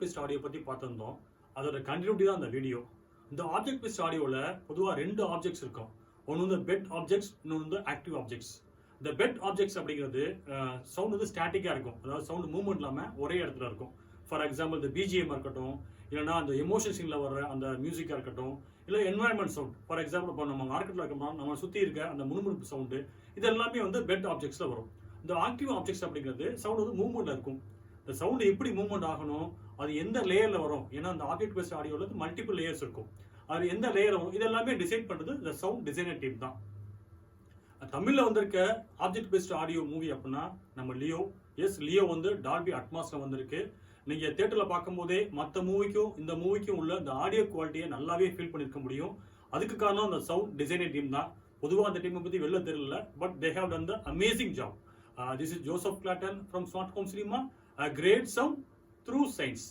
Paste audio பற்றி பார்த்துருந்தோம். அதோட கண்டினியூட்டி தான் அந்த வீடியோ. இந்த ஆப்ஜெக்ட் பேஸ்ட் ஆடியோவில் பொதுவாக 2 ஆப்ஜெக்ட்ஸ் இருக்கும். ஒன்று வந்து பெட் ஆப்ஜெக்ட்ஸ், இன்னொன்று வந்து ஆக்டிவ் ஆப்ஜெக்ட்ஸ். இந்த பெட் ஆப்ஜெக்ட்ஸ் அப்படிங்கிறது சவுண்ட் வந்து ஸ்டாட்டிக்காக இருக்கும், அதாவது சவுண்ட் மூவ்மெண்ட் இல்லாமல் ஒரே இடத்துல இருக்கும். ஃபார் எக்ஸாம்பிள் இந்த பிஜிஎம் இருக்கட்டும், இல்லைனா அந்த எமோஷன் சீனில் வர்ற அந்த மியூசிக்காக இருக்கட்டும், இல்லை என்வாயன்மெண்ட் சவுண்ட். ஃபார் எக்ஸாம்பிள் இப்போ நம்ம மார்க்கெட்டில் இருக்கோம்னா நம்ம சுற்றி இருக்க அந்த முணுமுணுப்பு சவுண்டு, இது எல்லாமே வந்து பெட் ஆப்ஜெக்ட்ஸில் வரும். இந்த ஆக்டிவ் ஆப்ஜெக்ட்ஸ் அப்படிங்கிறது சவுண்ட் வந்து மூவ்மெண்ட்டில் இருக்கும். இந்த சவுண்ட் எப்படி மூவ்மெண்ட் ஆகணும், அது எந்த லேயரில் வரும், ஏன்னா அந்த ஆப்ஜெக்ட் பேஸ்ட் ஆடியோவில் மல்டிபிள் லேயர்ஸ் இருக்கும், அது எந்த லேயர் வரும், இதெல்லாமே டிசைட் பண்ணுறது இந்த சவுண்ட் டிசைனர் டீம் தான். தமிழில் வந்திருக்க ஆப்ஜெக்ட் பேஸ்ட் ஆடியோ மூவி அப்படின்னா நம்ம லியோ. லியோ வந்து டால்பி அட்மாஸ்ல வந்திருக்கு. நீங்கள் தியேட்டரில் பார்க்கும்போதே மற்ற மூவிக்கும் இந்த மூவிக்கும் உள்ள இந்த ஆடியோ குவாலிட்டியை நல்லாவே ஃபீல் பண்ணியிருக்க முடியும். அதுக்கு காரணம் அந்த சவுண்ட் டிசைனர் டீம் தான். பொதுவாக அந்த டீமை பற்றி வெளில தெரியல, but they have done the amazing job. This is Joseph Clayton from Smart Home Cinema. A great sound through science.